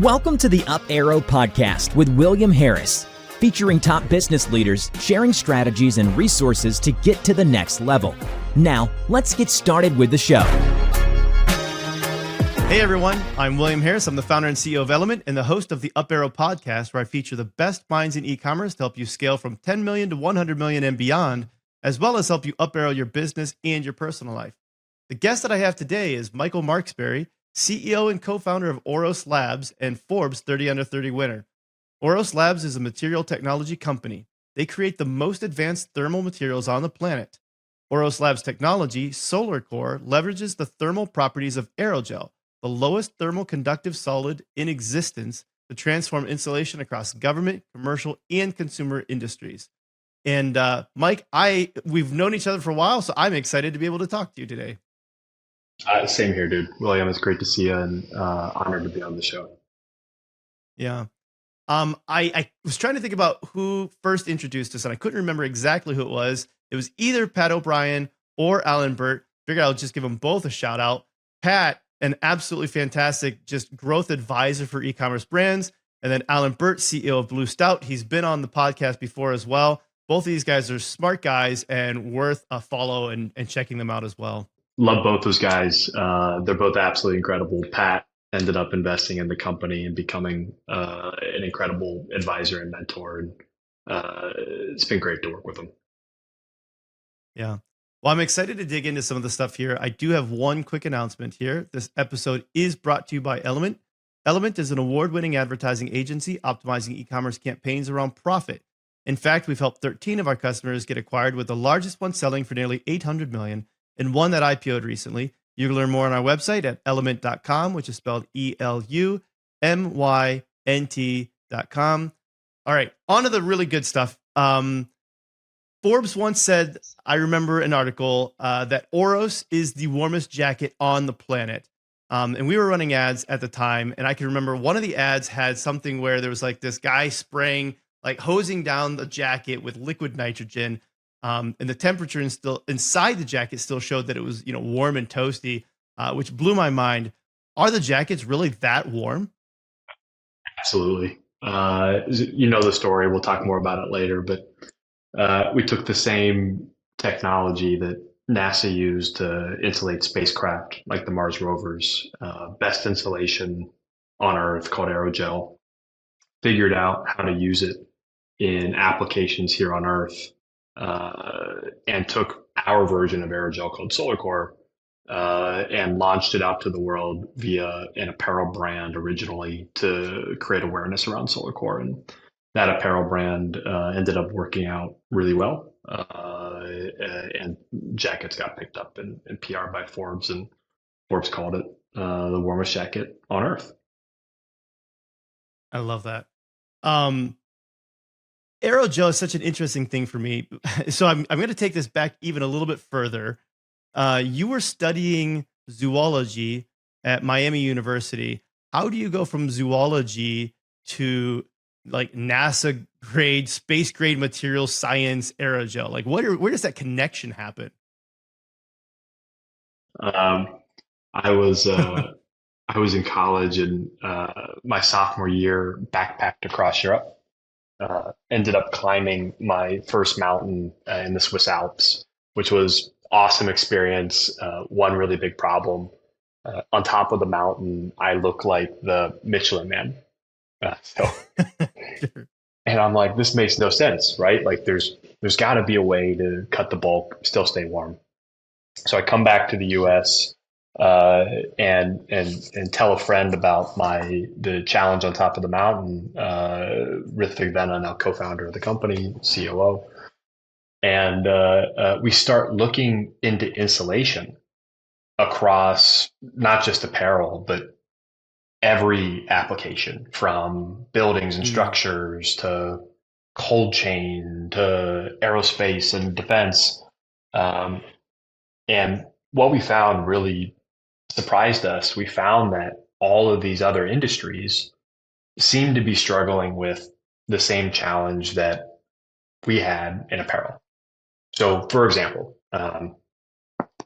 Welcome to the Up Arrow podcast with William Harris, featuring top business leaders sharing strategies and resources to get to the next level. Now, let's get started with the show. Hey everyone, I'm William Harris. I'm the founder and CEO of Element and the host of the Up Arrow podcast, where I feature the best minds in e-commerce to help you scale from 10 million to 100 million and beyond, as well as help you up arrow your business and your personal life. The guest that I have today is Michael Markesbery, CEO and co-founder of OROS Labs and Forbes 30 Under 30 winner. OROS Labs is a material technology company. They create the most advanced thermal materials on the planet. OROS Labs technology, Solarcore, leverages the thermal properties of aerogel, the lowest thermal conductive solid in existence, to transform insulation across government, commercial, and consumer industries. And Mike, we've known each other for a while, so I'm excited to be able to talk to you today. Same here, dude. William, it's great to see you and honored to be on the show. Yeah. I was trying to think about who first introduced us, and I couldn't remember exactly who it was. It was either Pat O'Brien or Alan Burt. Figured I'll just give them both a shout out. Pat, an absolutely fantastic just growth advisor for e-commerce brands. And then Alan Burt, CEO of Blue Stout. He's been on the podcast before as well. Both of these guys are smart guys and worth a follow and checking them out as well. Love both those guys. They're both absolutely incredible. Pat ended up investing in the company and becoming an incredible advisor and mentor. And it's been great to work with them. Yeah. Well, I'm excited to dig into some of the stuff here. I do have one quick announcement here. This episode is brought to you by Element. Element is an award-winning advertising agency optimizing e-commerce campaigns around profit. In fact, we've helped 13 of our customers get acquired, with the largest one selling for nearly $800 million. And one that IPO'd recently. You can learn more on our website at element.com, which is spelled ELUMYNT.com. All right, on to the really good stuff. Forbes once said, I remember an article, that OROS is the warmest jacket on the planet. And we were running ads at the time, and I can remember one of the ads had something where there was like this guy spraying, like hosing down the jacket with liquid nitrogen. And the temperature still inside the jacket still showed that it was, warm and toasty, which blew my mind. Are the jackets really that warm? Absolutely. You know the story. We'll talk more about it later. But we took the same technology that NASA used to insulate spacecraft, like the Mars rovers, best insulation on Earth called aerogel, figured out how to use it in applications here on Earth. And took our version of aerogel called Solarcore and launched it out to the world via an apparel brand originally to create awareness around Solarcore. And that apparel brand ended up working out really well. And jackets got picked up in PR by Forbes, and Forbes called it the warmest jacket on Earth. I love that. Aerogel is such an interesting thing for me. So I'm going to take this back even a little bit further. You were studying zoology at Miami University. How do you go from zoology to like NASA grade, space grade material science aerogel? Like where does that connection happen? I was in college, and my sophomore year backpacked across Europe. Ended up climbing my first mountain in the Swiss Alps, which was awesome experience. One really big problem. On top of the mountain, I look like the Michelin Man. And I'm like, this makes no sense, right? Like there's got to be a way to cut the bulk, still stay warm. So I come back to the U.S. And tell a friend about the challenge on top of the mountain. Rithvik Venna, now co-founder of the company, COO, and we start looking into insulation across not just apparel, but every application, from buildings and structures to cold chain to aerospace and defense. And what we found really surprised us. We found that all of these other industries seem to be struggling with the same challenge that we had in apparel. So, for example,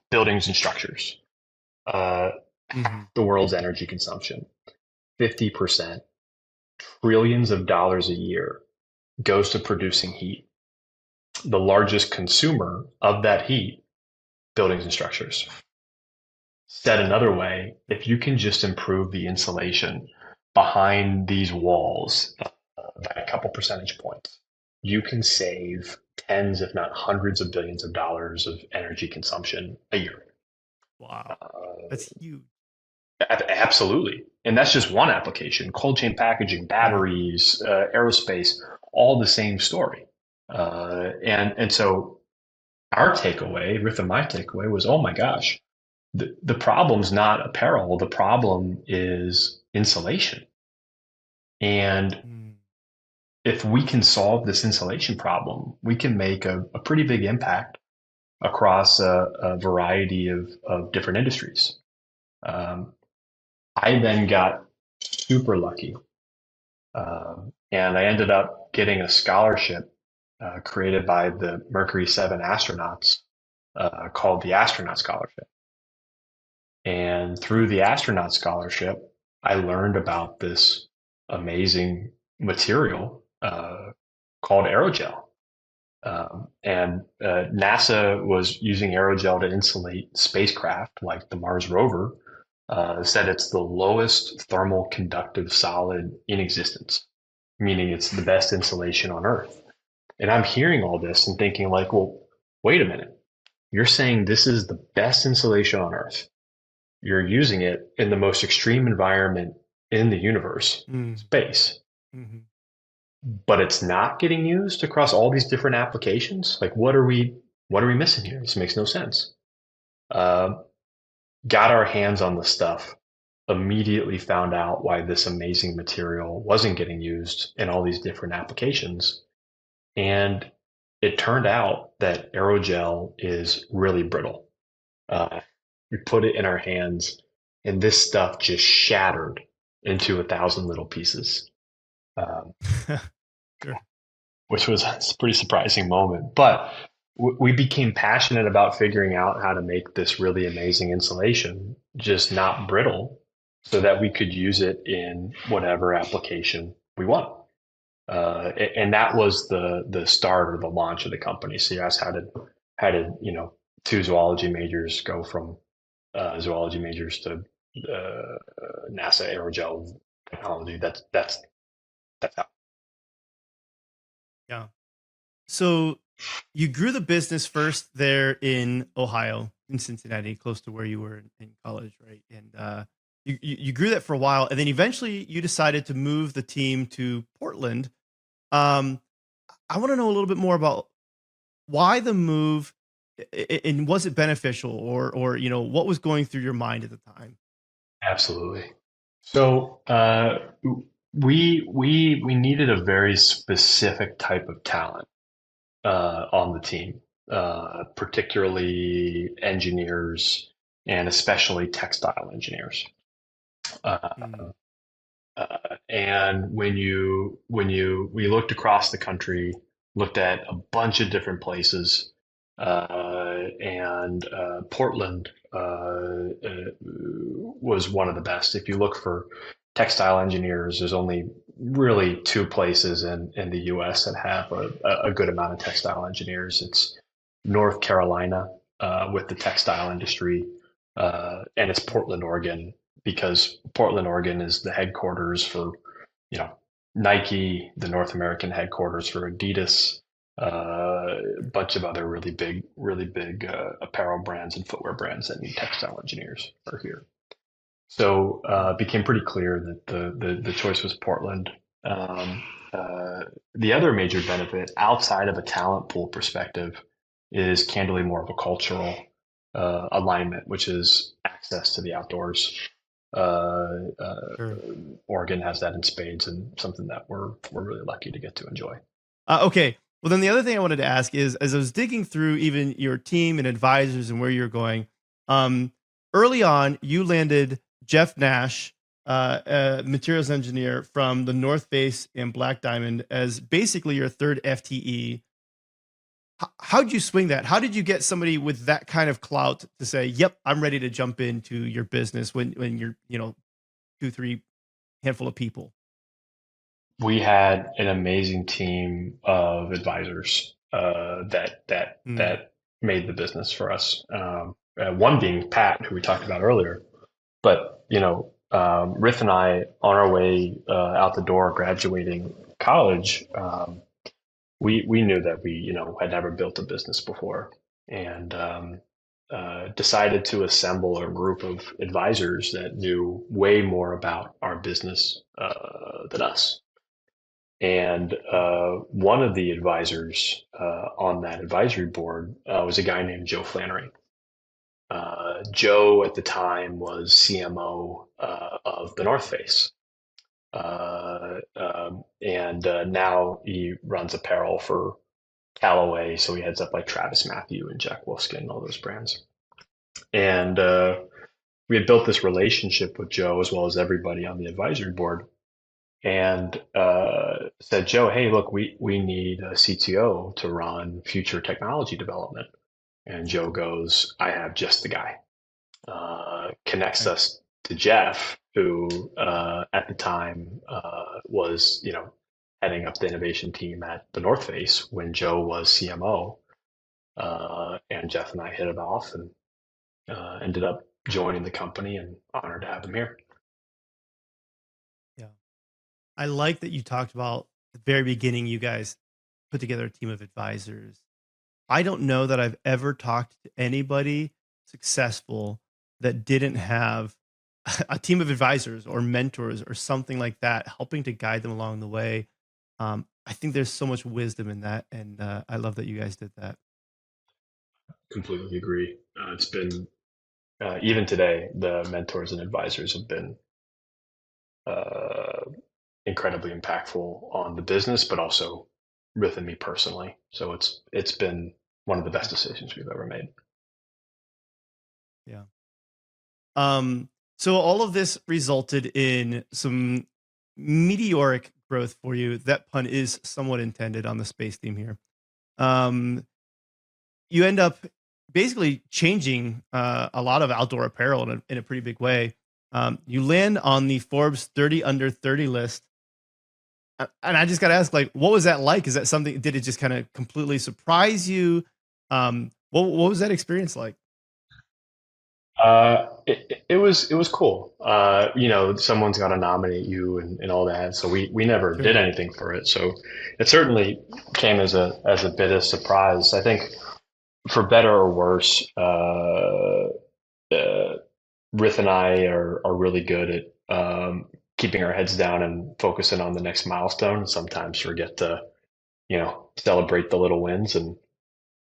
buildings and structures, the world's energy consumption. 50%, trillions of dollars a year goes to producing heat. The largest consumer of that heat, buildings and structures. Said another way, if you can just improve the insulation behind these walls by a couple percentage points, you can save tens, if not hundreds of billions of dollars of energy consumption a year. Wow. That's huge. Absolutely. And that's just one application. Cold chain packaging, batteries, aerospace, all the same story. And so our takeaway, Ruth and my takeaway was, oh my gosh, the problem's not apparel. The problem is insulation. And if we can solve this insulation problem, we can make a pretty big impact across a variety of different industries. I then got super lucky, and I ended up getting a scholarship created by the Mercury 7 astronauts called the Astronaut Scholarship. And through the Astronaut Scholarship, I learned about this amazing material called aerogel. And NASA was using aerogel to insulate spacecraft like the Mars rover. Said it's the lowest thermal conductive solid in existence, meaning it's the best insulation on Earth. And I'm hearing all this and thinking like, well, wait a minute. You're saying this is the best insulation on Earth. You're using it in the most extreme environment in the universe, space. Mm-hmm. But it's not getting used across all these different applications. Like, what are we missing here? This makes no sense. Got our hands on the stuff, immediately found out why this amazing material wasn't getting used in all these different applications. And it turned out that aerogel is really brittle. We put it in our hands and this stuff just shattered into 1,000 little pieces, Sure. Which was a pretty surprising moment. But we became passionate about figuring out how to make this really amazing insulation just not brittle so that we could use it in whatever application we want. And that was the start or the launch of the company. So you asked how did two zoology majors go from zoology majors to NASA aerogel technology. That's how. Yeah. So you grew the business first there in Ohio, in Cincinnati, close to where you were in college, right? And you grew that for a while, and then eventually you decided to move the team to Portland. I want to know a little bit more about why the move, and was it beneficial, or what was going through your mind at the time? Absolutely. So we needed a very specific type of talent on the team, particularly engineers and especially textile engineers. And when we looked across the country, looked at a bunch of different places, and Portland was one of the best. If you look for textile engineers, there's only really two places in the U.S. that have a good amount of textile engineers. It's North Carolina with the textile industry, and it's Portland, Oregon, because Portland, Oregon is the headquarters for, Nike, the North American headquarters for Adidas, a bunch of other really big apparel brands and footwear brands that need textile engineers are here. So it became pretty clear that the choice was Portland. The other major benefit outside of a talent pool perspective is candidly more of a cultural alignment, which is access to the outdoors. Sure. Oregon has that in spades, and something that we're really lucky to get to enjoy. Okay. Well, then the other thing I wanted to ask is, as I was digging through even your team and advisors and where you're going, early on, you landed Jeff Nash, a materials engineer from the North Face and Black Diamond, as basically your third FTE. How did you swing that? How did you get somebody with that kind of clout to say, yep, I'm ready to jump into your business when you're, 2-3 handful of people? We had an amazing team of advisors Mm, that made the business for us. One being Pat, who we talked about earlier. But Riff and I, on our way out the door, graduating college, we knew that we had never built a business before, and decided to assemble a group of advisors that knew way more about our business than us. And one of the advisors on that advisory board was a guy named Joe Flannery. Joe at the time was CMO of the North Face. And now he runs apparel for Callaway. So he heads up like Travis Matthew and Jack Wolfskin and all those brands. And we had built this relationship with Joe as well as everybody on the advisory board, and said, Joe, hey, look, we need a CTO to run future technology development. And Joe goes, I have just the guy. Connects right. us to Jeff, who at the time was, heading up the innovation team at the North Face when Joe was CMO. And Jeff and I hit it off and ended up joining the company, and honored to have him here. Yeah. I like that you talked about the very beginning, you guys put together a team of advisors. I don't know that I've ever talked to anybody successful that didn't have a team of advisors or mentors or something like that helping to guide them along the way. I think there's so much wisdom in that, and I love that you guys did that. Completely agree. It's been even today, the mentors and advisors have been uh, incredibly impactful on the business, but also with me personally. So it's been one of the best decisions we've ever made. Yeah. So all of this resulted in some meteoric growth for you. That pun is somewhat intended on the space theme here. Um, you end up basically changing a lot of outdoor apparel in a pretty big way. You land on the Forbes 30 under 30 list. And I just got to ask, like, what was that like? Is that something, did it just kind of completely surprise you? What was that experience like? It was cool. Someone's got to nominate you and all that. So we never did Sure. anything for it. So it certainly came as a bit of surprise. I think for better or worse, Rith and I are really good at keeping our heads down and focusing on the next milestone. Sometimes forget to, celebrate the little wins. And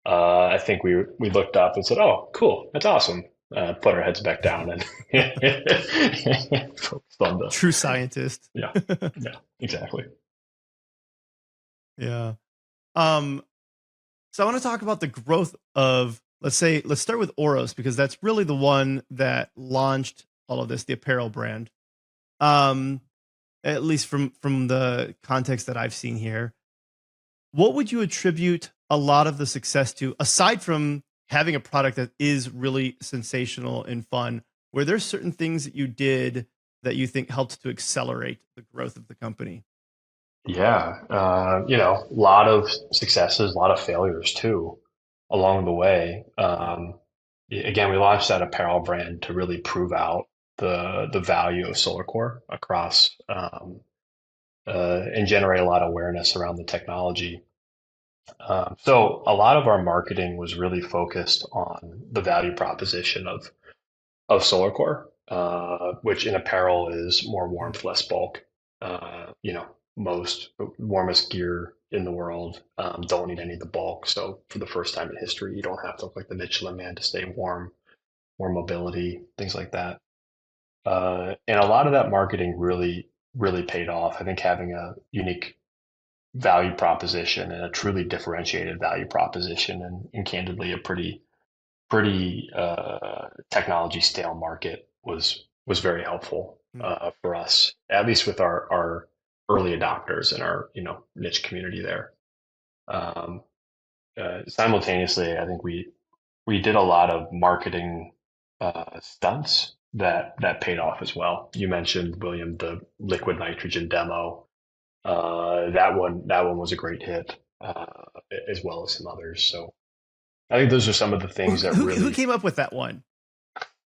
I think we looked up and said, "Oh, cool, that's awesome." Put our heads back down and focused on the True scientist. yeah, yeah, exactly. Yeah. Um, so I want to talk about the growth of, let's start with Oros, because that's really the one that launched all of this, the apparel brand. Um, at least from the context that I've seen here. What would you attribute a lot of the success to, aside from having a product that is really sensational and fun? Were there certain things that you did that you think helped to accelerate the growth of the company? Yeah, a lot of successes, a lot of failures too along the way. Yeah. Again, we launched that apparel brand to really prove out the value of Solarcore across and generate a lot of awareness around the technology. So a lot of our marketing was really focused on the value proposition of Solarcore, which in apparel is more Mm, warmth, less bulk. Most warmest gear in the world don't need any of the bulk. So for the first time in history, you don't have to look like the Michelin Man to stay warm, more mobility, things like that. And a lot of that marketing really, really paid off. I think having a unique value proposition and a truly differentiated value proposition, and candidly a pretty technology stale market was very helpful mm, for us, at least with our early adopters and our niche community there. Um, Simultaneously, I think we did a lot of marketing stunts that paid off as well. You mentioned, William, the liquid nitrogen demo. That one was a great hit, as well as some others. So I think those are some of the things that Who really, came up with that one?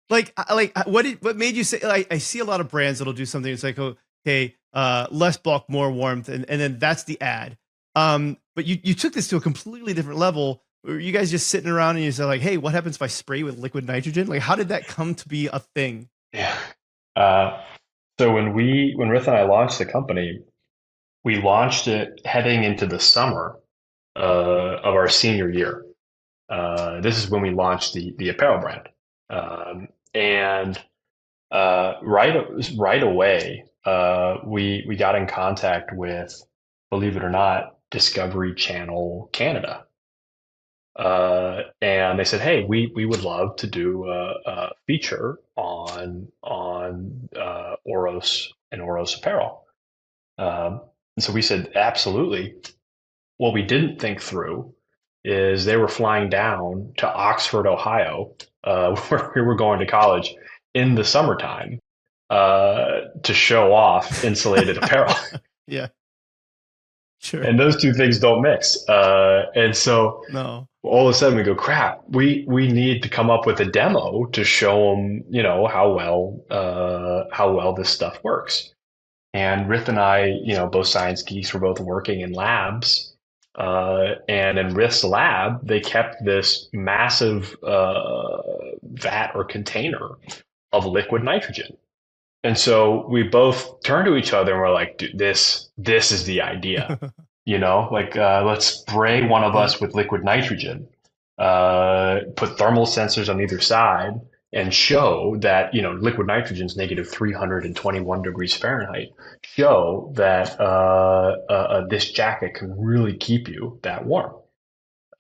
What made you say? I see a lot of brands that'll do something. It's like, okay, less bulk, more warmth, and then that's the ad. But you took this to a completely different level. Were you guys just sitting around and you said like, hey, what happens if I spray with liquid nitrogen? Like, how did that come to be a thing? yeah. Uh, so when Rith and I launched the company, we launched it heading into the summer of our senior year. This is when we launched the apparel brand, and right away, we got in contact with, believe it or not, Discovery Channel Canada, and they said, "Hey, we would love to do a feature on Oros and Oros apparel." And so we said, "Absolutely." What we didn't think through is they were flying down to Oxford, Ohio, where we were going to college in the summertime, to show off insulated apparel. Yeah, sure. And those two things don't mix. And so No. all of a sudden we go, crap, we need to come up with a demo to show them, how well this stuff works. And Rith and I, both science geeks, were both working in labs. And in Rith's lab, they kept this massive vat or container of liquid nitrogen. And so we both turned to each other and we're like, dude, this is the idea. Let's spray one of Yeah. us with liquid nitrogen, put thermal sensors on either side, and show that, liquid nitrogen is negative 321 degrees Fahrenheit. Show that this jacket can really keep you that warm.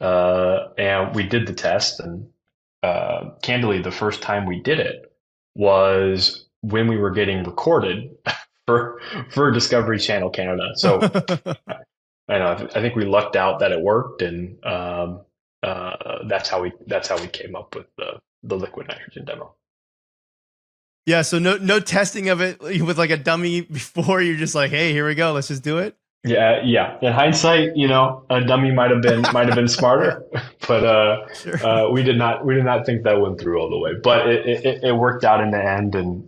And we did the test, and candidly, the first time we did it was when we were getting recorded for Discovery Channel Canada. So I think we lucked out that it worked, and that's how we came up with the liquid nitrogen demo. Yeah, so no testing of it with like a dummy before. You're just like, hey, here we go, let's just do it. Yeah. In hindsight, a dummy might have been smarter, but Sure. we did not think that went through all the way. But it worked out in the end, and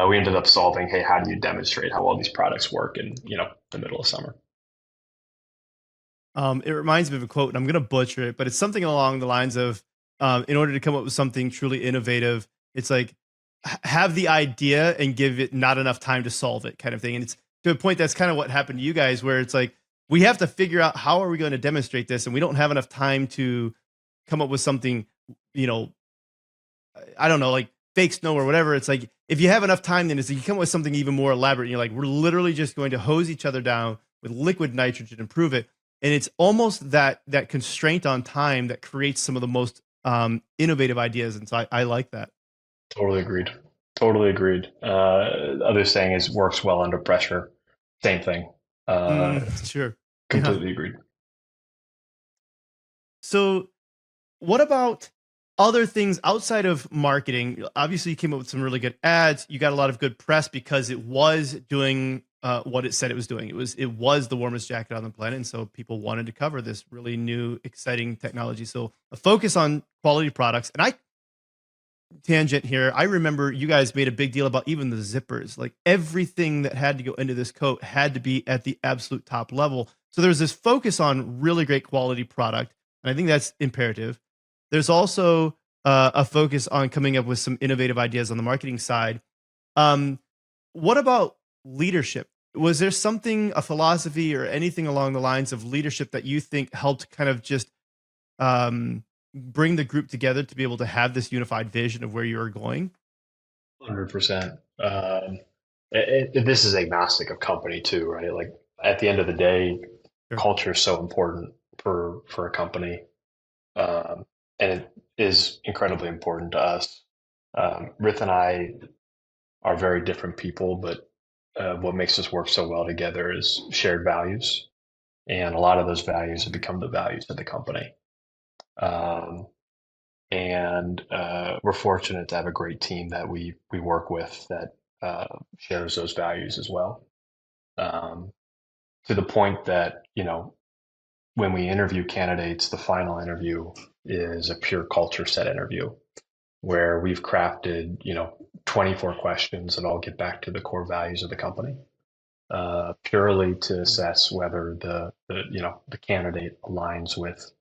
we ended up solving, hey, how do you demonstrate how all these products work in the middle of summer? It reminds me of a quote, and I'm going to butcher it, but it's something along the lines of, in order to come up with something truly innovative, it's like have the idea and give it not enough time to solve it, kind of thing. And it's to a point that's kind of what happened to you guys, where it's like we have to figure out how are we going to demonstrate this, and we don't have enough time to come up with something, you know, I don't know, like fake snow or whatever. It's like if you have enough time, then it's like you come up with something even more elaborate. And you're like, we're literally just going to hose each other down with liquid nitrogen and prove it. And it's almost that constraint on time that creates some of the most innovative ideas. And so I like that. Totally agreed. Other saying is works well under pressure. Same thing. Sure. Completely agreed. So what about other things outside of marketing? Obviously, you came up with some really good ads. You got a lot of good press because it was doing what it said it was doing. It was the warmest jacket on the planet, and so people wanted to cover this really new, exciting technology. So a focus on quality products. And I tangent here. I remember you guys made a big deal about even the zippers. Like everything that had to go into this coat had to be at the absolute top level. So there's this focus on really great quality product, and I think that's imperative. There's also a focus on coming up with some innovative ideas on the marketing side. What about leadership? Was there something, a philosophy or anything along the lines of leadership that you think helped kind of just bring the group together to be able to have this unified vision of where you are going? 100%. This is agnostic of company too, right? Like at the end of the day, Sure. culture is so important for a company, and it is incredibly important to us. Rith and I are very different people, but what makes us work so well together is shared values, and a lot of those values have become the values of the company. Um, And we're fortunate to have a great team that we work with that shares those values as well. To the point that, when we interview candidates, the final interview is a pure culture set interview where we've crafted, 24 questions that all get back to the core values of the company, purely to assess whether the candidate aligns with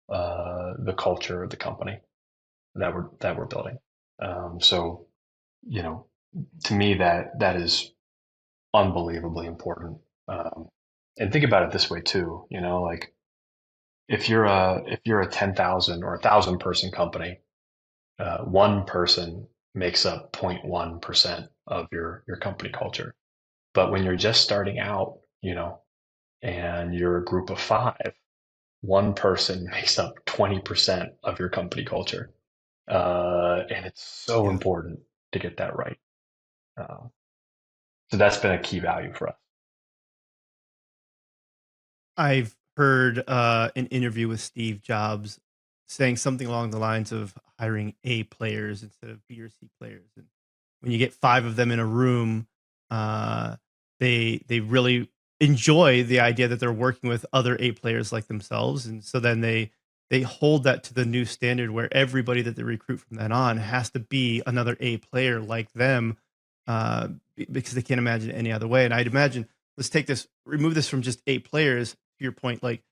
the culture of the company that we're building. So, to me, that is unbelievably important. And think about it this way too, like if you're a 10,000 or 1,000 person company, one person makes up 0.1% of your company culture. But when you're just starting out, and you're a group of 5, one person makes up 20% of your company culture. And it's so important to get that right. So that's been a key value for us. I've heard an interview with Steve Jobs saying something along the lines of hiring A players instead of B or C players. And when you get 5 of them in a room, they really enjoy the idea that they're working with other A players like themselves, and so then they hold that to the new standard where everybody that they recruit from then on has to be another A player like them, because they can't imagine it any other way. And I'd imagine, let's take this, remove this from just A players. To your point, like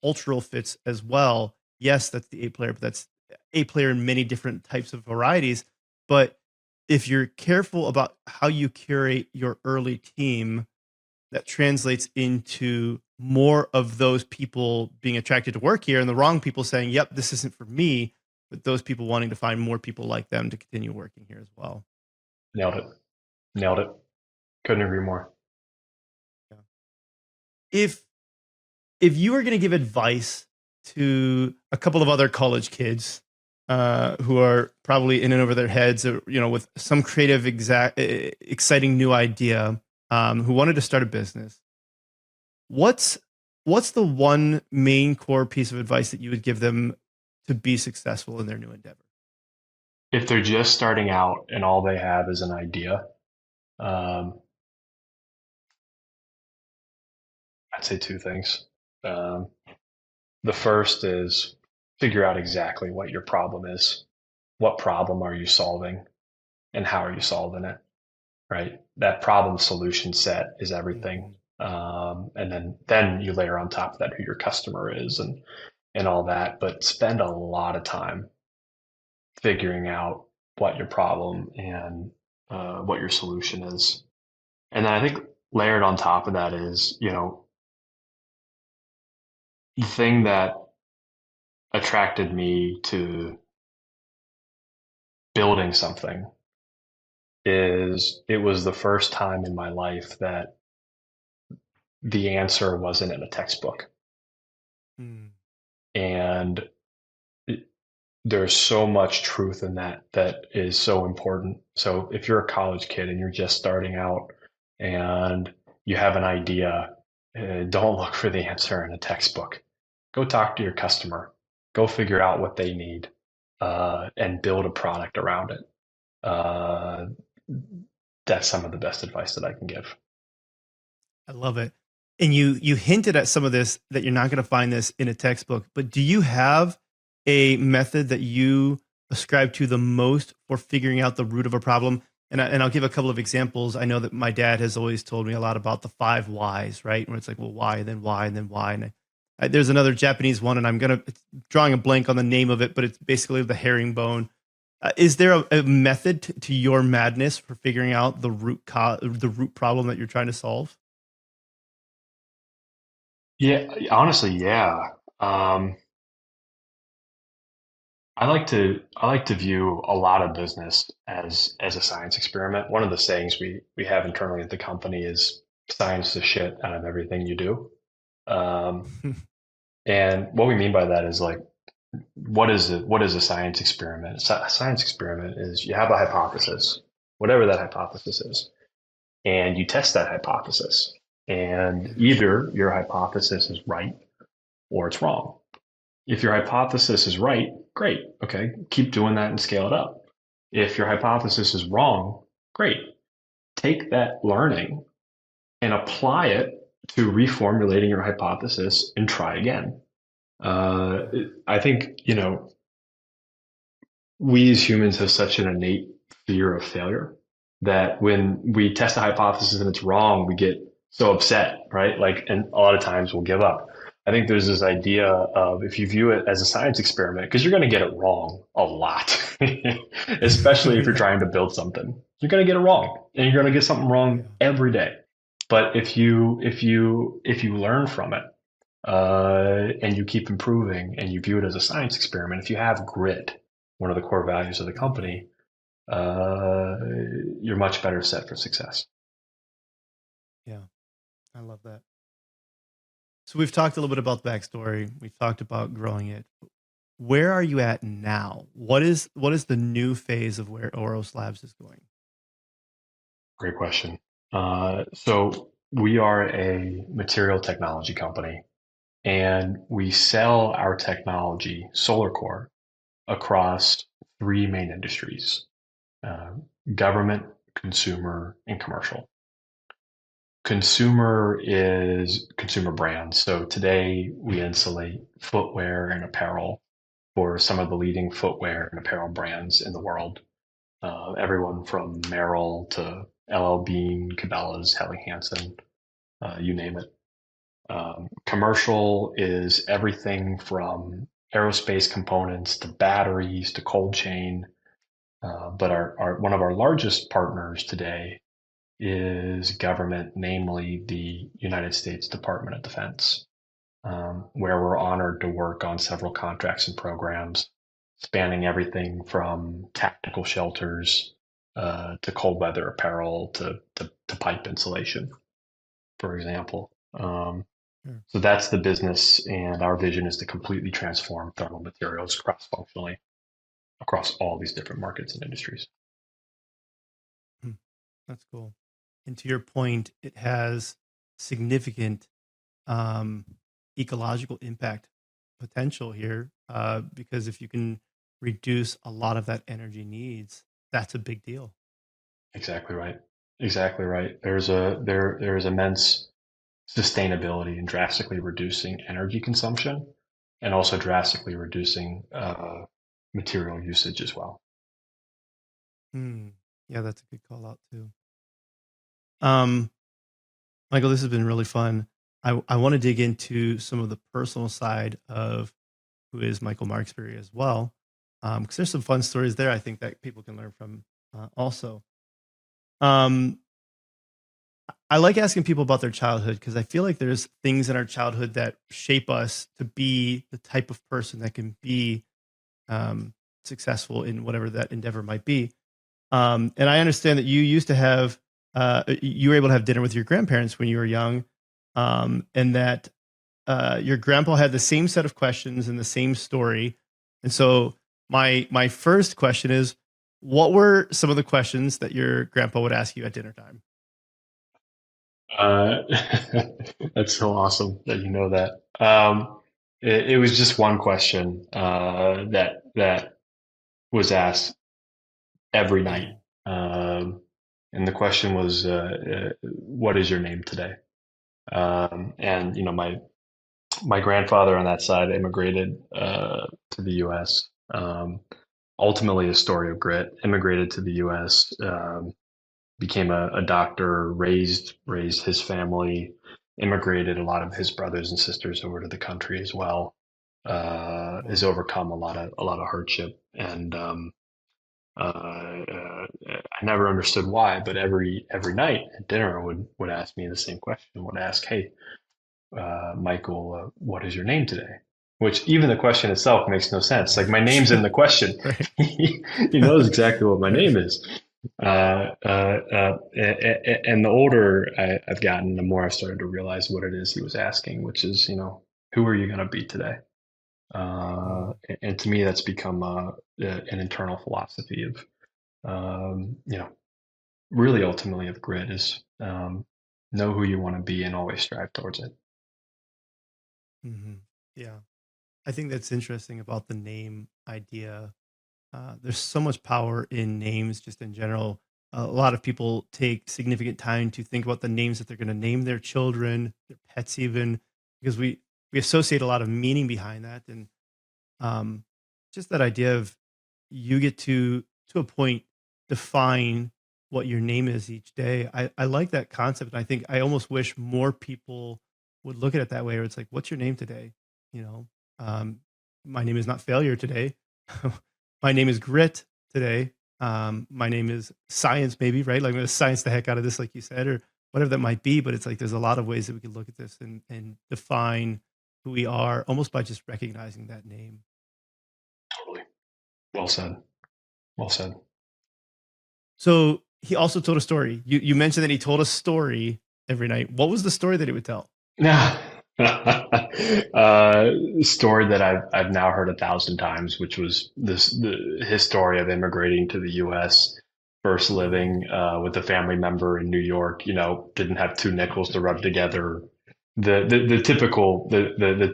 cultural fits as well. Yes, that's the A player, but that's A player in many different types of varieties. But if you're careful about how you curate your early team, that translates into more of those people being attracted to work here and the wrong people saying, yep, this isn't for me, but those people wanting to find more people like them to continue working here as well. Nailed it. Couldn't agree more. Yeah. If you were going to give advice to a couple of other college kids who are probably in and over their heads, with some creative, exciting new idea, who wanted to start a business, what's the one main core piece of advice that you would give them to be successful in their new endeavor? If they're just starting out and all they have is an idea, I'd say 2 things. The first is figure out exactly what your problem is. What problem are you solving, and how are you solving it? Right? That problem solution set is everything. And then you layer on top of that who your customer is and all that. But spend a lot of time figuring out what your problem and what your solution is. And then I think layered on top of that is, the thing that attracted me to building something is it was the first time in my life that the answer wasn't in a textbook. And there's so much truth in that is so important. So if you're a college kid and you're just starting out and you have an idea, don't look for the answer in a textbook. Go talk to your customer. Go figure out what they need, and build a product around it. That's some of the best advice that I can give. I love it. And you hinted at some of this, that you're not going to find this in a textbook, but do you have a method that you ascribe to the most for figuring out the root of a problem? And I'll give a couple of examples. I know that my dad has always told me a lot about the 5 whys, right? Where it's like, well, why, and then why, and then why. And there's another Japanese one, and it's drawing a blank on the name of it, but it's basically the herringbone. Is there a method to your madness for figuring out the root problem that you're trying to solve? Yeah, honestly, yeah. I like to view a lot of business as a science experiment. One of the sayings we have internally at the company is science the shit out of everything you do. And what we mean by that is like, what is a science experiment? A science experiment is you have a hypothesis, whatever that hypothesis is, and you test that hypothesis. And either your hypothesis is right or it's wrong. If your hypothesis is right, great. Okay, keep doing that and scale it up. If your hypothesis is wrong, great. Take that learning and apply it to reformulating your hypothesis and try again. I think, we as humans have such an innate fear of failure that when we test a hypothesis and it's wrong, we get so upset, right? Like, and a lot of times we'll give up. I think there's this idea of if you view it as a science experiment, because you're going to get it wrong a lot, especially if you're Yeah. trying to build something, you're going to get it wrong and you're going to get something wrong every day. But if you learn from it, and you keep improving and you view it as a science experiment, if you have grit, one of the core values of the company, you're much better set for success. Yeah, I love that. So we've talked a little bit about the backstory. We've talked about growing it. Where are you at now? What is the new phase of where OROS Labs is going? Great question. So we are a material technology company, and we sell our technology, Solarcore, across three main industries: government, consumer, and commercial. Consumer is consumer brands. So today we insulate footwear and apparel for some of the leading footwear and apparel brands in the world. Everyone from Merrell to LL Bean, Cabela's, Helly Hansen, you name it. Commercial is everything from aerospace components to batteries to cold chain. But one of our largest partners today is government, namely the United States Department of Defense, where we're honored to work on several contracts and programs spanning everything from tactical shelters to cold weather apparel to pipe insulation, for example. So that's the business, and our vision is to completely transform thermal materials cross-functionally across all these different markets and industries. That's cool. And to your point, it has significant ecological impact potential here, because if you can reduce a lot of that energy needs, that's a big deal. Exactly right. Exactly right. There is immense sustainability in drastically reducing energy consumption and also drastically reducing material usage as well. Yeah, that's a good call out too. Michael, this has been really fun. I want to dig into some of the personal side of who is Michael Markesbery as well, because there's some fun stories there I think that people can learn from also. I like asking people about their childhood because I feel like there's things in our childhood that shape us to be the type of person that can be successful in whatever that endeavor might be. And I understand that you used to have, you were able to have dinner with your grandparents when you were young, and that your grandpa had the same set of questions and the same story. And so my first question is, what were some of the questions that your grandpa would ask you at dinner time? That's so awesome that you know that. It was just one question that was asked every night, and the question was, "What is your name today?" And my grandfather on that side immigrated to the U.S. Ultimately, a story of grit. Immigrated to the U.S. Became a doctor, raised his family, immigrated a lot of his brothers and sisters over to the country as well. Has overcome a lot of hardship, and I never understood why, but every night at dinner would ask me the same question. Would ask, "Hey, Michael, what is your name today?" Which even the question itself makes no sense. Like, my name's in the question. He knows exactly what my name is. And the older I've gotten, the more I've started to realize what it is he was asking, which is, who are you going to be today? And to me, that's become an internal philosophy of, really ultimately of grit is know who you want to be and always strive towards it. Yeah. I think that's interesting about the name idea. There's so much power in names just in general. A lot of people take significant time to think about the names that they're going to name their children, their pets, even because we associate a lot of meaning behind that, and um, just that idea of you get to a point define what your name is each day. I like that concept, and I think I almost wish more people would look at it that way. Where it's like, what's your name today? You know, um, my name is not failure today. My name is grit today. My name is science, maybe, right? Like I'm gonna science the heck out of this, like you said, or whatever that might be. But it's like there's a lot of ways that we could look at this and define who we are almost by just recognizing that name. Totally. Well said. Well said. So he also told a story. You mentioned that he told a story every night. What was the story that he would tell? Yeah. Story that I've now heard 1,000 times, which was his story of immigrating to the U.S., first living with a family member in New York. You know, didn't have two nickels to rub together. The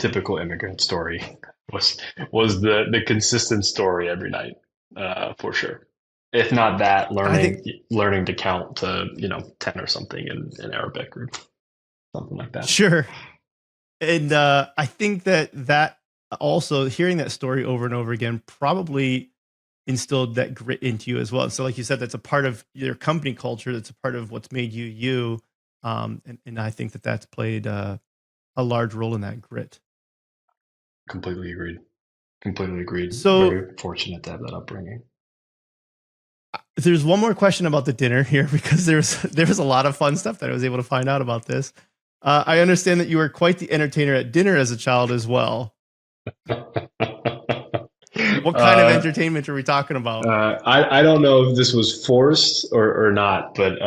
typical immigrant story was the consistent story every night, for sure. If not that, I think learning to count to 10 or something in Arabic or something like that. sure. And I think that also hearing that story over and over again probably instilled that grit into you as well. So, like you said, that's a part of your company culture. That's a part of what's made you you. And I think that that's played a large role in that grit. Completely agreed. Completely agreed. So, Very fortunate to have that upbringing. there's one more question about the dinner here because there was a lot of fun stuff that I was able to find out about this. I understand that you were quite the entertainer at dinner as a child as well. What kind of entertainment are we talking about? I don't know if this was forced or not, but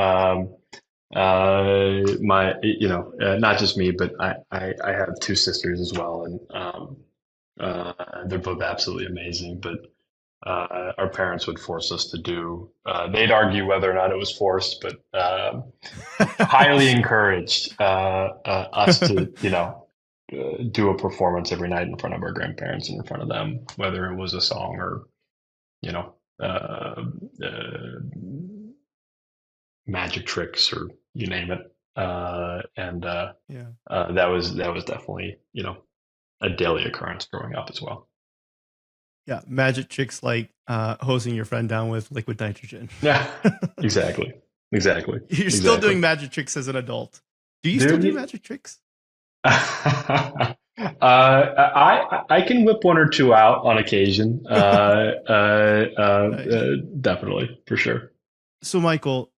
my not just me, but I have two sisters as well, and they're both absolutely amazing. But our parents would force us to do. They'd argue whether or not it was forced, but highly encouraged us to do a performance every night in front of our grandparents and in front of them, whether it was a song or you know uh, uh, magic tricks or you name it. And Yeah. that was definitely a daily occurrence growing up as well. Yeah, magic tricks like hosing your friend down with liquid nitrogen. Yeah, exactly, exactly, You're still exactly. doing magic tricks as an adult. Do you still do Dude, magic tricks? I can whip one or two out on occasion. Nice. Definitely, for sure. So, Michael,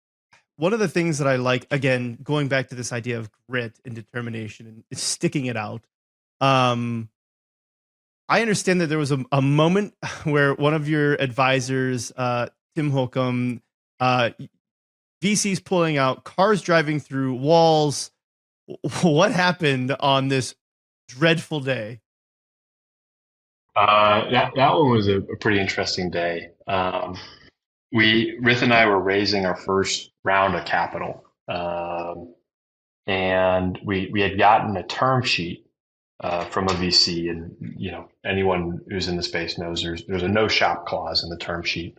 one of the things that I like, again, going back to this idea of grit and determination and sticking it out, um, I understand that there was a moment where one of your advisors, Tim Holcomb, uh, VCs pulling out, cars driving through walls. What happened on this dreadful day? That one was a pretty interesting day. Rith and I were raising our first round of capital, and we had gotten a term sheet from a VC, and anyone who's in the space knows there's a no shop clause in the term sheet.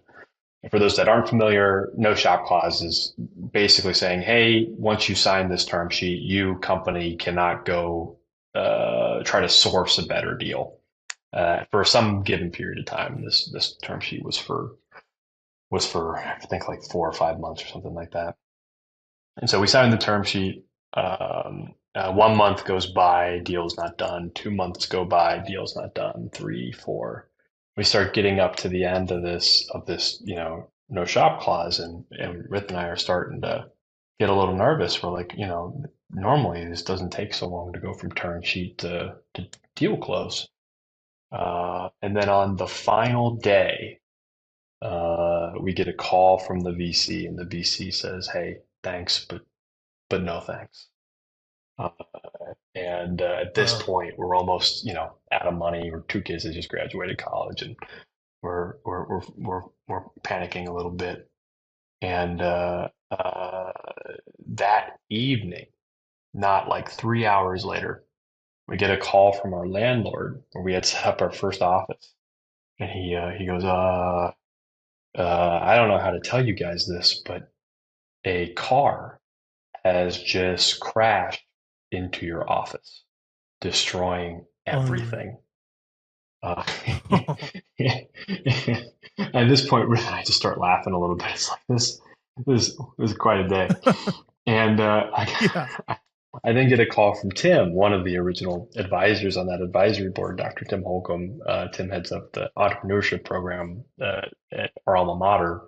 And for those that aren't familiar, no shop clause is basically saying, hey, once you sign this term sheet, you company cannot go try to source a better deal for some given period of time. This term sheet was for I think like 4 or 5 months or something like that. And so we signed the term sheet. 1 month goes by, deal's not done. 2 months go by, deal's not done. 3, 4. We start getting up to the end of this no shop clause, and Rith and I are starting to get a little nervous. We're like, normally this doesn't take so long to go from term sheet to deal close. And then on the final day, we get a call from the VC, and the VC says, "Hey, thanks, but no thanks." And at this Oh, point, we're almost out of money. We're two kids that just graduated college, and we're panicking a little bit. And that evening, not like 3 hours later, we get a call from our landlord where we had set up our first office. And he goes, I don't know how to tell you guys this, but a car has just crashed into your office, destroying Oh no. everything. Uh, at this point, really, I just start laughing a little bit. It's like this is quite a day. And Yeah. I then get a call from Tim, one of the original advisors on that advisory board, Dr. Tim Holcomb. Tim heads up the entrepreneurship program at our alma mater,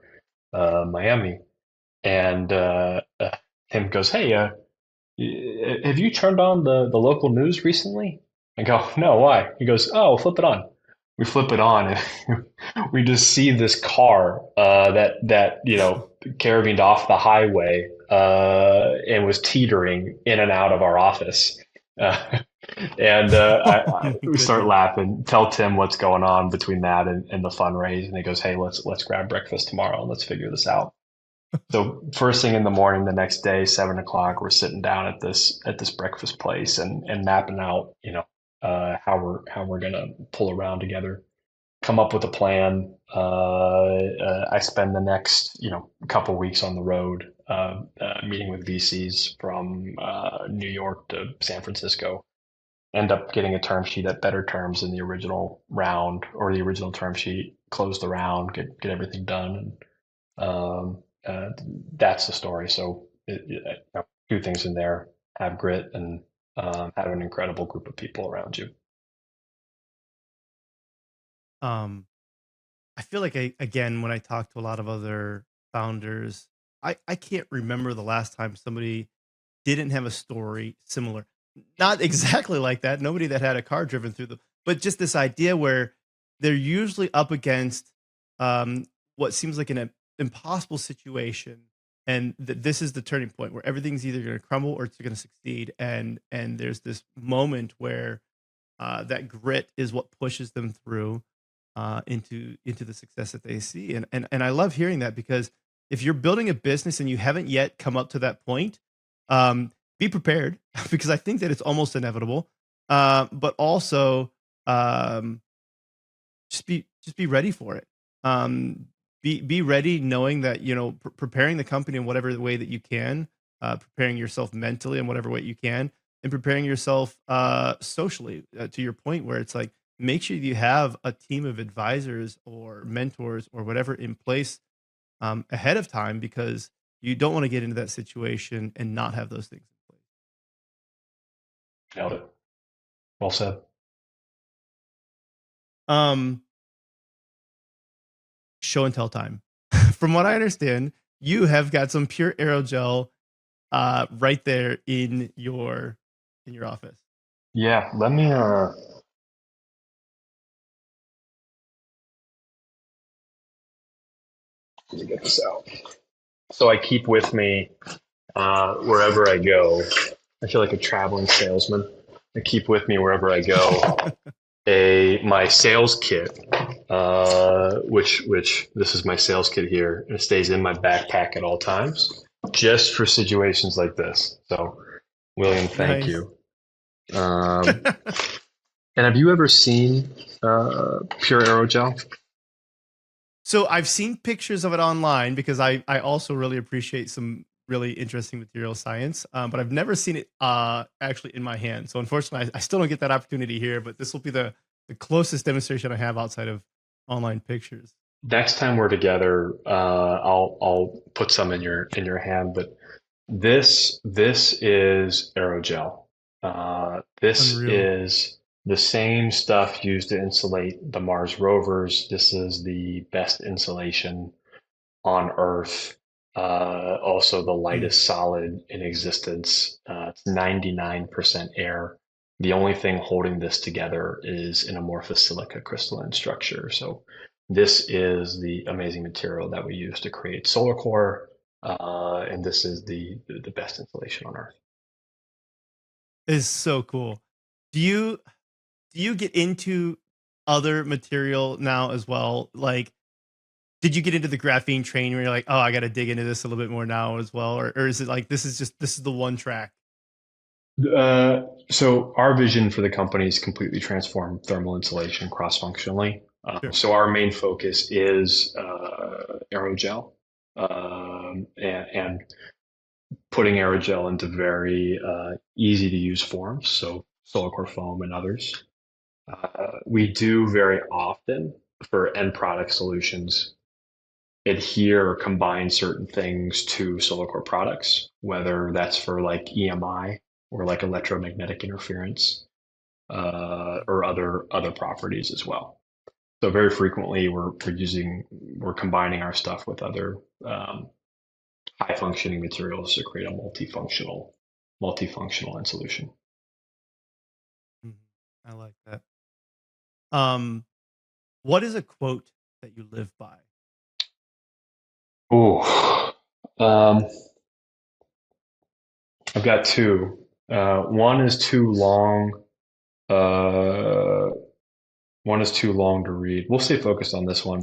Miami. And Tim goes, "Hey, have you turned on the local news recently?" I go, "No, why?" He goes, "Oh, flip it on." We flip it on, and we just see this car that carabined off the highway and was teetering in and out of our office. Uh, and Oh my we start goodness. laughing. Tell Tim what's going on between that and the fundraise, and he goes, "Hey, let's grab breakfast tomorrow and let's figure this out." So first thing in the morning, the next day, 7 o'clock, we're sitting down at this breakfast place and mapping out, how we're gonna pull around together, come up with a plan. I spend the next, couple weeks on the road, meeting with VCs from New York to San Francisco. End up getting a term sheet at better terms than the original round or the original term sheet. Close the round, get everything done, that's the story. So, two things in there: have grit and have an incredible group of people around you. Um, I feel like again, when I talk to a lot of other founders, I can't remember the last time somebody didn't have a story similar. Not exactly like that. Nobody that had a car driven through them, but just this idea where they're usually up against what seems like an impossible situation, and this is the turning point where everything's either going to crumble or it's going to succeed. And there's this moment where that grit is what pushes them through into the success that they see. And I love hearing that, because if you're building a business and you haven't yet come up to that point, um, be prepared because I think that it's almost inevitable. But also, um, just be ready for it. Be ready, knowing that preparing the company in whatever way that you can, preparing yourself mentally in whatever way you can, and preparing yourself socially. To your point, where it's like, make sure you have a team of advisors or mentors or whatever in place ahead of time, because you don't want to get into that situation and not have those things in Nailed it. Well said. place. Show and tell time. From what I understand, you have got some pure aerogel right there in your office. Yeah, let me get this out. So I keep with me wherever I go. I feel like a traveling salesman. I keep with me wherever I go my sales kit, which this is my sales kit here. It stays in my backpack at all times, just for situations like this. So, William, thank Nice. you. And have you ever seen pure aerogel? So I've seen pictures of it online, because I also really appreciate some really interesting material science, but I've never seen it actually in my hand. So unfortunately, I still don't get that opportunity here. But this will be the closest demonstration I have outside of online pictures. Next time we're together, I'll put some in your hand. But this is aerogel. This Unreal. is the same stuff used to insulate the Mars rovers. This is the best insulation on Earth. Also, the Mm. lightest solid in existence. It's 99% air. The only thing holding this together is an amorphous silica crystalline structure. So, this is the amazing material that we use to create Solarcore, and this is the best insulation on Earth. Is so cool. Do you get into other material now as well? Like, did you get into the graphene train where you're like, oh, I got to dig into this a little bit more now as well? Or is it like, this is the one track? So our vision for the company is completely transform thermal insulation cross-functionally. Sure. So our main focus is aerogel and putting aerogel into very easy to use forms. So Solarcore foam and others. We do very often for end product solutions adhere or combine certain things to Solarcore products, whether that's for like EMI or like electromagnetic interference or other properties as well. So very frequently we're combining our stuff with other high functioning materials to create a multifunctional end solution. Mhm. I like that. Um, what is a quote that you live by? Oh, um, I've got two. One is too long. Uh, One is too long to read. We'll stay focused on this one.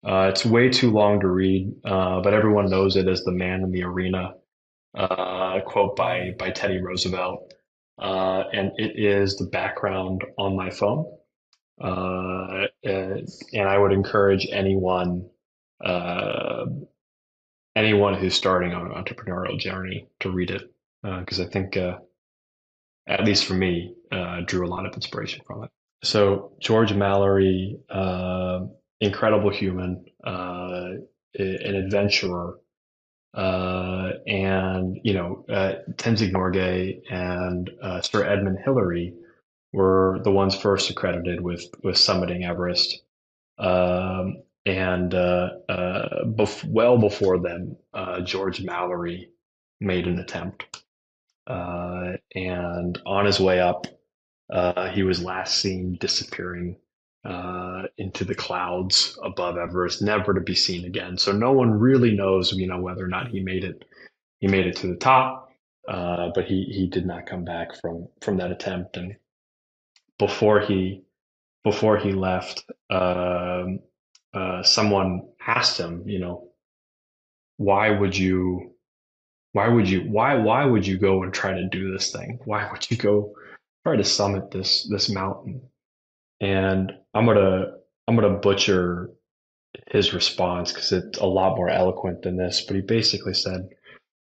It's way too long to read, but everyone knows it as the man in the arena quote Mm. by Teddy Roosevelt. And it is the background on my phone. And I would encourage uh, anyone who's starting on an entrepreneurial journey to read it because I think, at least for me, drew a lot of inspiration from it. So George Mallory, incredible human, an adventurer, and Tenzing Norgay and Sir Edmund Hillary were the ones first accredited with summiting Everest. And well before them, George Mallory made an attempt. And on his way up, he was last seen disappearing into the clouds above Everest, never to be seen again. So no one really knows, whether or not he made it. He made it to the top, but he did not come back from that attempt. And before he before he left, someone asked him, why would you why would you go and try to do this thing? Why would you go try to summit this mountain? And I'm gonna butcher his response because it's a lot more eloquent than this, but he basically said,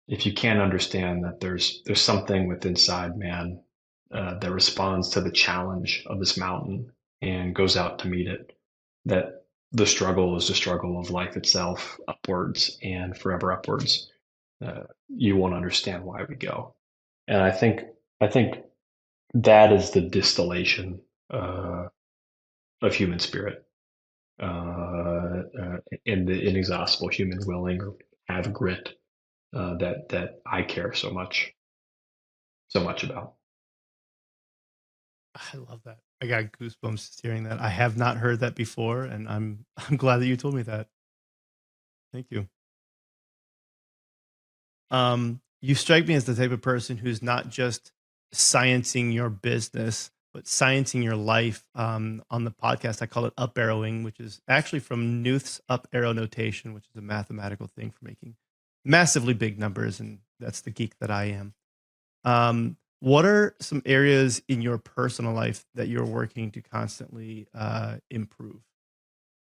if you can't understand that there's something within inside man that responds to the challenge of this mountain and goes out to meet it, that the struggle is the struggle of life itself, upwards and forever upwards. You won't understand why we go. And I think that is the distillation of human spirit, in the inexhaustible human willing or have grit that I care so much about. I love that. I got goosebumps just hearing that. I have not heard that before, and I'm glad that you told me that. Thank you. You strike me as the type of person who's not just sciencing your business, but sciencing your life. On the podcast, I call it up arrowing, which is actually from Newth's up arrow notation, which is a mathematical thing for making massively big numbers, and that's the geek that I am. What are some areas in your personal life that you're working to constantly improve?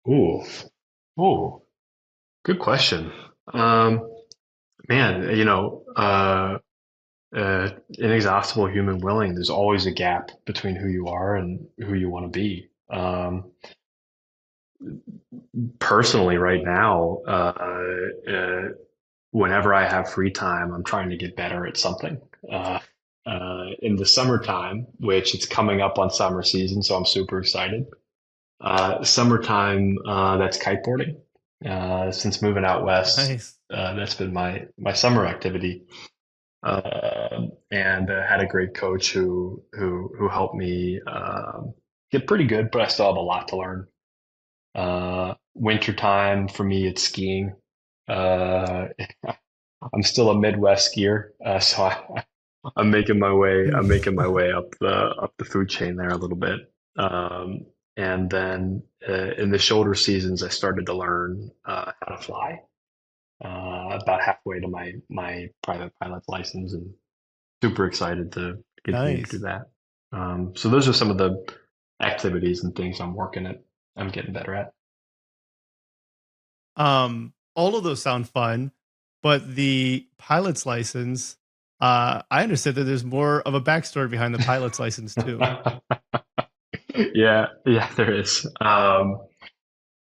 Ooh, ooh, good question. Um, Man, inexhaustible human willing. There's always a gap between who you are and who you want to be. Personally, right now, whenever I have free time, I'm trying to get better at something. In the summertime, which it's coming up on summer season, so I'm super excited. Summertime, that's kiteboarding. Since moving out west, Nice. that's been my summer activity. And had a great coach who helped me get pretty good, but I still have a lot to learn. Wintertime for me, it's skiing. Uh, I'm still a Midwest skier, so I'm making my way. I'm making my way up the food chain there a little bit. And then in the shoulder seasons, I started to learn how to fly. About halfway to my private pilot's license, and super excited to continue to do Nice. that. So those are some of the activities and things I'm getting better at. All of those sound fun, but the pilot's license, I understood that there's more of a backstory behind the pilot's license too. Yeah, there is. You're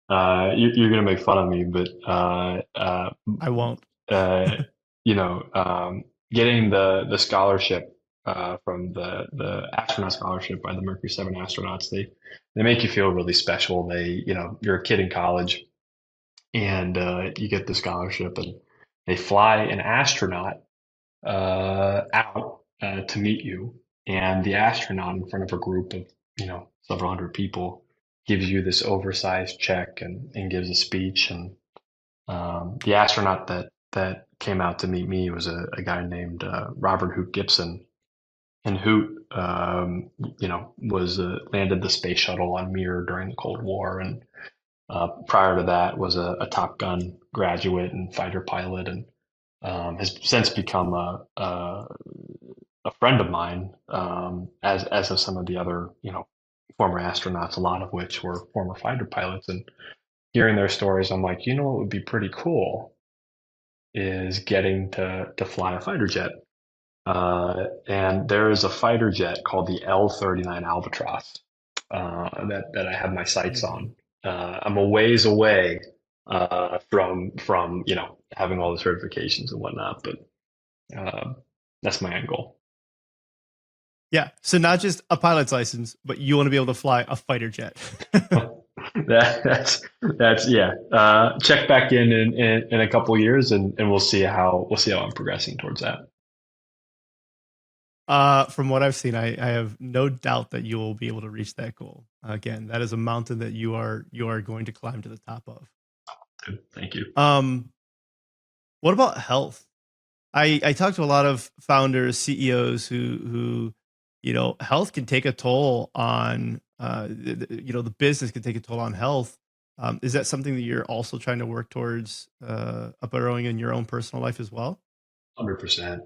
gonna make fun of me, but I won't. uh, getting the scholarship from the astronaut scholarship by the Mercury 7 astronauts, they make you feel really special. You're a kid in college, and you get the scholarship, and they fly an astronaut out to meet you, and the astronaut in front of a group of several hundred people gives you this oversized check and gives a speech. And the astronaut that came out to meet me was a guy named Robert Hoot Gibson. And Hoot, was landed the space shuttle on Mir during the Cold War, and prior to that was a Top Gun graduate and fighter pilot, and has since become a friend of mine, as have some of the other former astronauts, a lot of which were former fighter pilots. And hearing their stories, I'm like, what would be pretty cool is getting to fly a fighter jet. And there is a fighter jet called the L-39 Albatross that I have my sights Mhm. on. I'm a ways away from having all the certifications and whatnot, but that's my end goal. Yeah. So not just a pilot's license, but you want to be able to fly a fighter jet. That's yeah. Check back in a couple of years, and we'll see how I'm progressing towards that. From what I've seen, I have no doubt that you will be able to reach that goal. Again, that is a mountain that you are going to climb to the top of. Thank you. What about health? I talk to a lot of founders, CEOs who health can take a toll on the business can take a toll on health. Is that something that you're also trying to work towards upburrowing in your own personal life as well? 100%.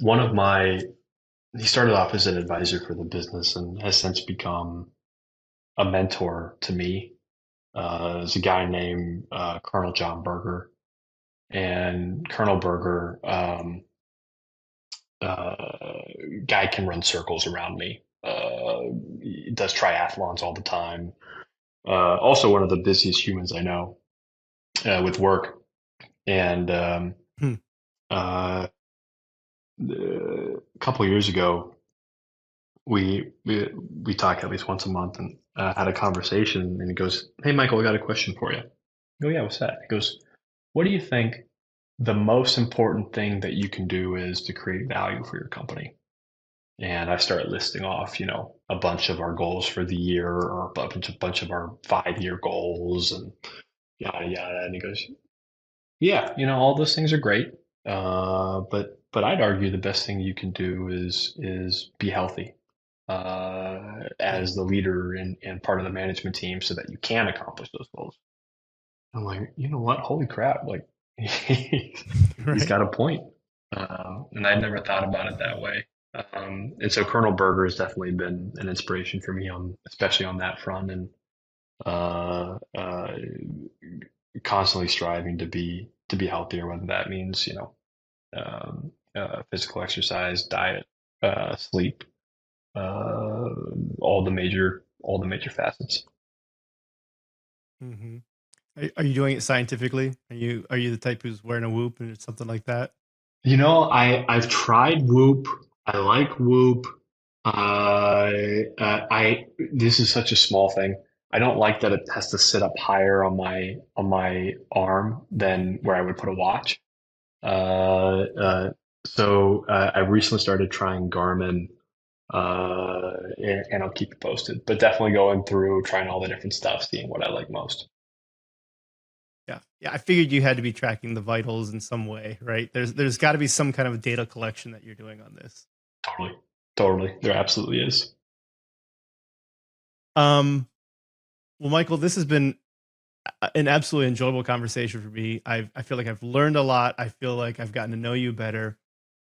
One of my He started off as an advisor for the business and has since become a mentor to me. There's a guy named Colonel John Berger, and Colonel Berger, guy can run circles around me. He does triathlons all the time. Also, one of the busiest humans I know with work. And Hmm. a couple of years ago, we talk at least once a month, and had a conversation. And he goes, "Hey, Michael, I got a question for you." I go, "Yeah, what's that?" He goes, "What do you think the most important thing that you can do is to create value for your company?" And I started listing off, a bunch of our goals for the year, or a bunch of our 5-year goals, and yada yada. And he goes, "Yeah, all those things are great, but I'd argue the best thing you can do is be healthy Yeah. as the leader and part of the management team, so that you can accomplish those goals." I'm like, you know what? Holy crap! Like, he's Right. got a point. And I'd never thought about it that way. And so Colonel Berger has definitely been an inspiration for me, especially on that front, and uh, uh, constantly striving to be healthier, whether that means physical exercise, diet, sleep, uh, all the major facets. Hmm. Are you doing it scientifically? Are you the type who's wearing a whoop and it's something like that? I've tried Whoop. I like Whoop. I This is such a small thing. I don't like that it has to sit up higher on my arm Mhm. than where I would put a watch. Uh, Yeah. uh, I recently started trying Garmin, and I'll keep you posted. But definitely going through, trying all the different stuff, seeing what I like most. Yeah. Yeah. I figured you had to be tracking the vitals in some way, right? There's got to be some kind of data collection that you're doing on this. Totally, totally. There absolutely is. Um, well, Michael, this has been an absolutely enjoyable conversation for me. I feel like I've learned a lot. I feel like I've gotten to know you better.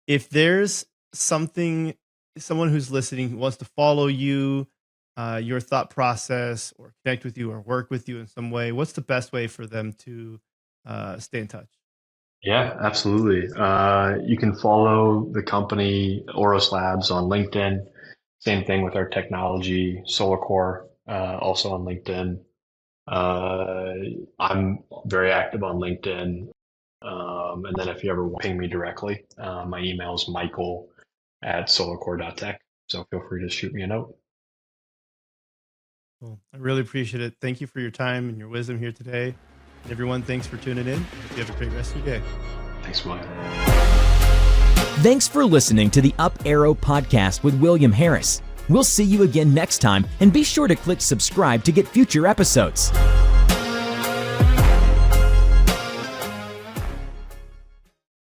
if there's someone who's listening who wants to follow you, your thought process, or connect with you or work with you in some way, what's the best way for them to stay in touch? Yeah, absolutely. You can follow the company OROS Labs on LinkedIn. Same thing with our technology, Solarcore, also on LinkedIn. I'm very active on LinkedIn. And then if you ever want to ping me directly, my email is michael@solarcore.tech. So feel free to shoot me a note. Well, I really appreciate it. Thank you for your time and your wisdom here today. And everyone, thanks for tuning in. Hope you have a great rest of your day. Thanks, Mike. Thanks for listening to the Up Arrow podcast with William Harris. We'll see you again next time, and be sure to click subscribe to get future episodes.